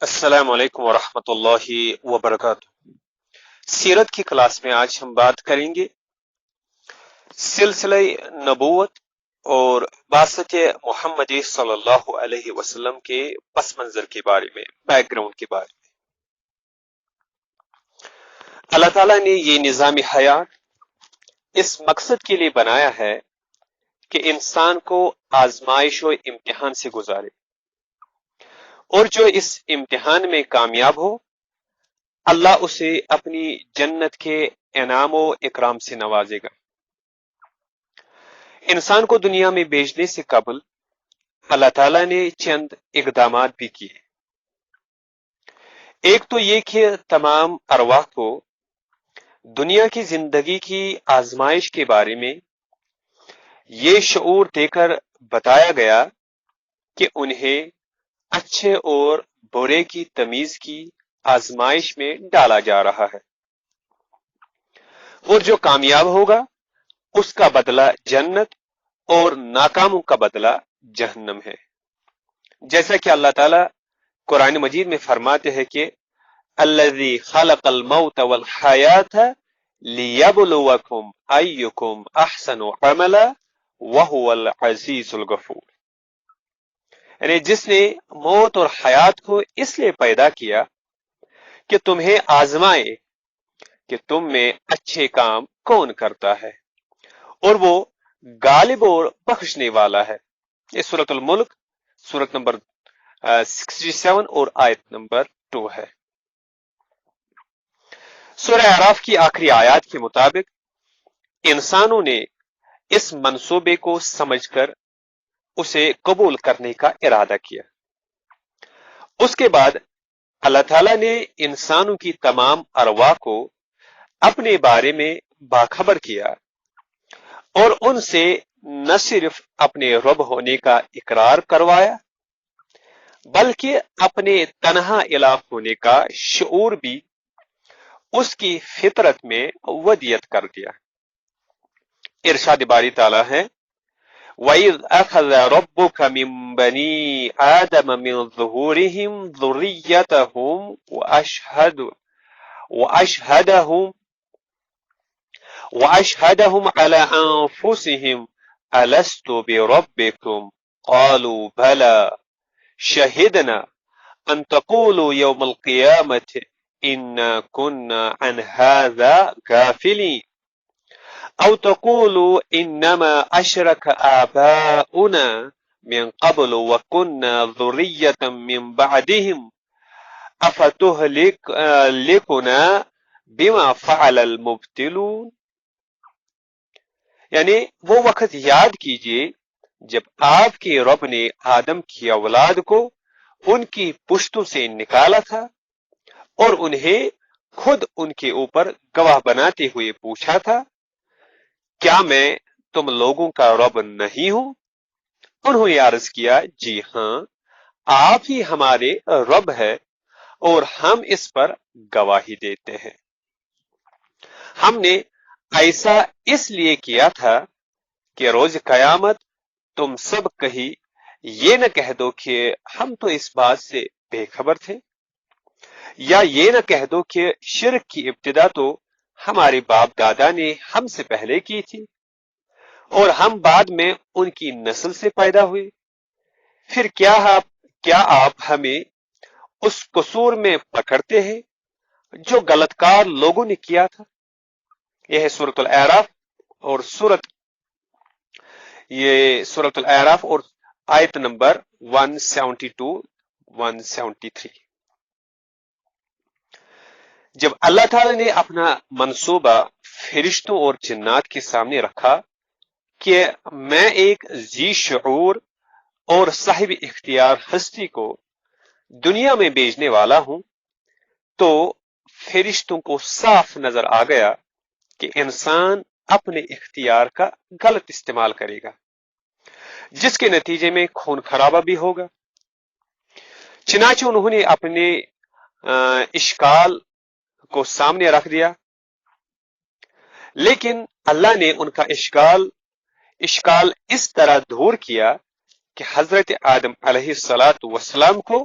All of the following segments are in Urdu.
السلام علیکم ورحمۃ اللہ وبرکاتہ۔ سیرت کی کلاس میں آج ہم بات کریں گے سلسلہ نبوت اور بعثت محمد صلی اللہ علیہ وسلم کے پس منظر کے بارے میں، بیک گراؤنڈ کے بارے میں۔ اللہ تعالیٰ نے یہ نظام حیات اس مقصد کے لیے بنایا ہے کہ انسان کو آزمائش و امتحان سے گزارے، اور جو اس امتحان میں کامیاب ہو اللہ اسے اپنی جنت کے انعام و اکرام سے نوازے گا۔ انسان کو دنیا میں بھیجنے سے قبل اللہ تعالیٰ نے چند اقدامات بھی کیے۔ ایک تو یہ کہ تمام ارواح کو دنیا کی زندگی کی آزمائش کے بارے میں یہ شعور دے کر بتایا گیا کہ انہیں اچھے اور برے کی تمیز کی آزمائش میں ڈالا جا رہا ہے، اور جو کامیاب ہوگا اس کا بدلہ جنت اور ناکاموں کا بدلہ جہنم ہے۔ جیسا کہ اللہ تعالیٰ قرآن مجید میں فرماتے ہیں کہ الذی خلق الموت والحیات لیبلوکم ایکم احسن عملا وہو العزیز الغفور، یعنی جس نے موت اور حیات کو اس لیے پیدا کیا کہ تمہیں آزمائے کہ تم میں اچھے کام کون کرتا ہے، اور وہ غالب اور بخشنے والا ہے۔ یہ سورۃ الملک سورت نمبر 67 اور آیت نمبر 2 ہے۔ سورہ اعراف کی آخری آیات کے مطابق انسانوں نے اس منصوبے کو سمجھ کر اسے قبول کرنے کا ارادہ کیا۔ اس کے بعد اللہ تعالیٰ نے انسانوں کی تمام ارواح کو اپنے بارے میں باخبر کیا اور ان سے نہ صرف اپنے رب ہونے کا اقرار کروایا بلکہ اپنے تنہا الہ ہونے کا شعور بھی اس کی فطرت میں ودیت کر دیا۔ ارشاد باری تعالیٰ ہے وَإِذْ أَخَذَ رَبُّكَ مِن بَنِي آدَمَ مِن ظُهُورِهِمْ ذُرِّيَّتَهُمْ وَأَشْهَدَهُمْ عَلَى أَنفُسِهِمْ أَلَسْتُ بِرَبِّكُمْ قَالُوا بَلَى شَهِدْنَا أَن تَقُولُوا يَوْمَ الْقِيَامَةِ إِنَّا كُنَّا عَنْ هَذَا غَافِلِينَ أَوْ تَقُولُوا إِنَّمَا أَشْرَكَ آبَاؤُنَا مِن قَبْلُ وَكُنَّا ذُرِّيَّةً مِّن بَعْدِهِمْ أَفَتُهْلِكُنَا بِمَا فَعَلَ الْمُبْطِلُونَ، یعنی وہ وقت یاد کیجئے جب آپ کے رب نے آدم کی اولاد کو ان کی پشتوں سے نکالا تھا اور انہیں خود ان کے اوپر گواہ بناتے ہوئے پوچھا تھا کیا میں تم لوگوں کا رب نہیں ہوں؟ انہوں نے عرض کیا جی ہاں، آپ ہی ہمارے رب ہے اور ہم اس پر گواہی دیتے ہیں۔ ہم نے ایسا اس لیے کیا تھا کہ روز قیامت تم سب کہیں یہ نہ کہہ دو کہ ہم تو اس بات سے بے خبر تھے، یا یہ نہ کہہ دو کہ شرک کی ابتدا تو ہمارے باپ دادا نے ہم سے پہلے کی تھی اور ہم بعد میں ان کی نسل سے پیدا ہوئے، پھر کیا آپ ہمیں اس قصور میں پکڑتے ہیں جو غلط کار لوگوں نے کیا تھا۔ یہ ہے سورۃ الاعراف اور سورۃ الاعراف اور آیت نمبر 172-173۔ جب اللہ تعالی نے اپنا منصوبہ فرشتوں اور جنات کے سامنے رکھا کہ میں ایک ذی شعور اور صاحب اختیار ہستی کو دنیا میں بھیجنے والا ہوں، تو فرشتوں کو صاف نظر آ گیا کہ انسان اپنے اختیار کا غلط استعمال کرے گا، جس کے نتیجے میں خون خرابہ بھی ہوگا۔ چنانچہ انہوں نے اپنے اشکال کو سامنے رکھ دیا، لیکن اللہ نے ان کا اشکال اس طرح دور کیا کہ حضرت آدم علیہ السلام کو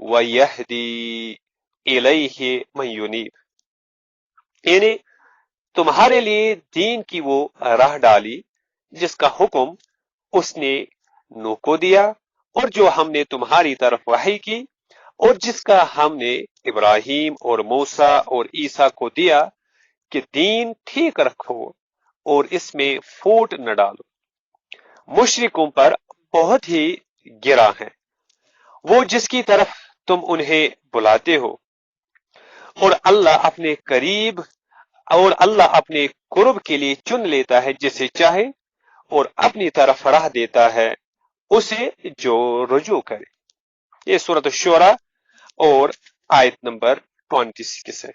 وَيَهْدِي إِلَيْهِ مَن يُنِيبُ، یعنی تمہارے لیے دین کی وہ راہ ڈالی جس کا حکم اس نے نوح کو دیا، اور جو ہم نے تمہاری طرف وحی کی، اور جس کا ہم نے ابراہیم اور موسیٰ اور عیسیٰ کو دیا کہ دین ٹھیک رکھو اور اس میں پھوٹ نہ ڈالو۔ مشرکوں پر بہت ہی گراں ہے وہ جس کی طرف تم انہیں بلاتے ہو، اور اللہ اپنے قرب کے لیے چن لیتا ہے جسے چاہے، اور اپنی طرف راہ دیتا ہے اسے جو رجوع کرے۔ یہ سورۃ الشورى اور آیت نمبر 26 ہے،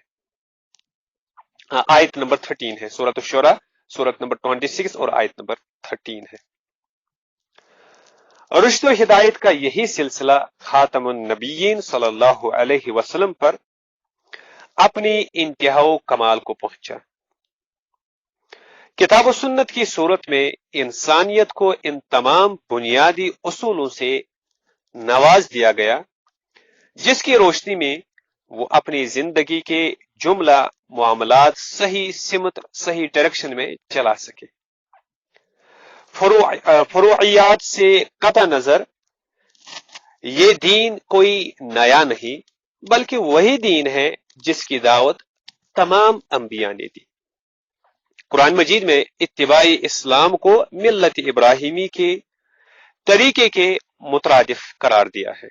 آیت نمبر 13 ہے۔ سورۃ الشورى سورت نمبر 26 اور آیت نمبر 13 ہے۔ رشد و ہدایت کا یہی سلسلہ خاتم النبیین صلی اللہ علیہ وسلم پر اپنی انتہا و کمال کو پہنچا۔ کتاب و سنت کی صورت میں انسانیت کو ان تمام بنیادی اصولوں سے نواز دیا گیا جس کی روشنی میں وہ اپنی زندگی کے جملہ معاملات صحیح سمت، صحیح ڈائریکشن میں چلا سکے۔ فروعیات سے قطع نظر یہ دین کوئی نیا نہیں بلکہ وہی دین ہے جس کی دعوت تمام انبیاء نے دی۔ قرآن مجید میں اتباع اسلام کو ملت ابراہیمی کے طریقے کے مترادف قرار دیا ہے۔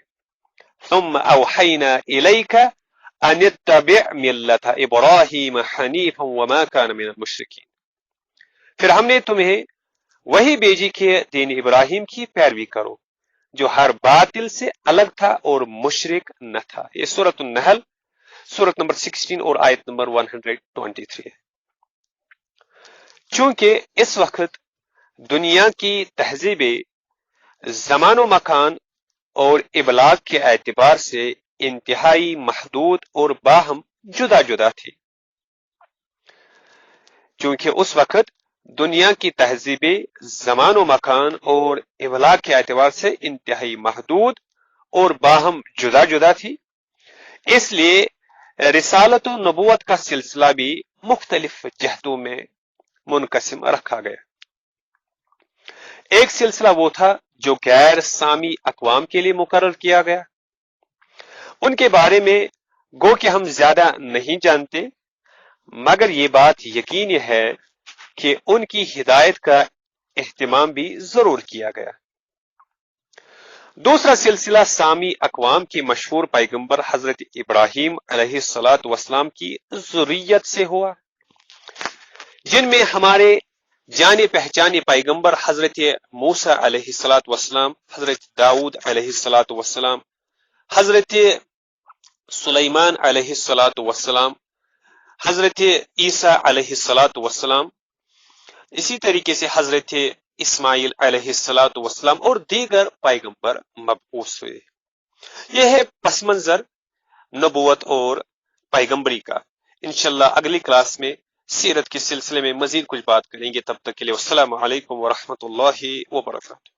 ثم اوحینا الیک ان اتبع ملت ابراہیم حنیفا وما کان من المشرکین، پھر ہم نے تمہیں وہی بھیجی کہ دین ابراہیم کی پیروی کرو جو ہر باطل سے الگ تھا اور مشرک نہ تھا۔ یہ سورۃ النحل سورت نمبر 16 اور آیت نمبر 123 ہے۔ چونکہ اس وقت دنیا کی تہذیبیں زمان و مکان اور ابلاغ کے اعتبار سے انتہائی محدود اور باہم جدا جدا تھی، چونکہ اس وقت دنیا کی تہذیبیں زمان و مکان اور ابلاغ کے اعتبار سے انتہائی محدود اور باہم جدا جدا تھی، اس لیے رسالت و نبوت کا سلسلہ بھی مختلف جہتوں میں منقسم رکھا گیا۔ ایک سلسلہ وہ تھا جو غیر سامی اقوام کے لیے مقرر کیا گیا، ان کے بارے میں گو کہ ہم زیادہ نہیں جانتے، مگر یہ بات یقینی ہے کہ ان کی ہدایت کا اہتمام بھی ضرور کیا گیا۔ دوسرا سلسلہ سامی اقوام کے مشہور پیغمبر حضرت ابراہیم علیہ السلام کی ذریت سے ہوا، جن میں ہمارے جانے پہچانے پیغمبر حضرت موسیٰ علیہ السلام، حضرت داؤد علیہ السلام، حضرت سلیمان علیہ السلام، حضرت عیسیٰ علیہ السلام، اسی طریقے سے حضرت اسماعیل علیہ السلام اور دیگر پیغمبر مبعوث ہوئے۔ یہ ہے پس منظر نبوت اور پیغمبری کا۔ انشاءاللہ اگلی کلاس میں سیرت کے سلسلے میں مزید کچھ بات کریں گے، تب تک کے لیے السلام علیکم ورحمۃ اللہ وبرکاتہ۔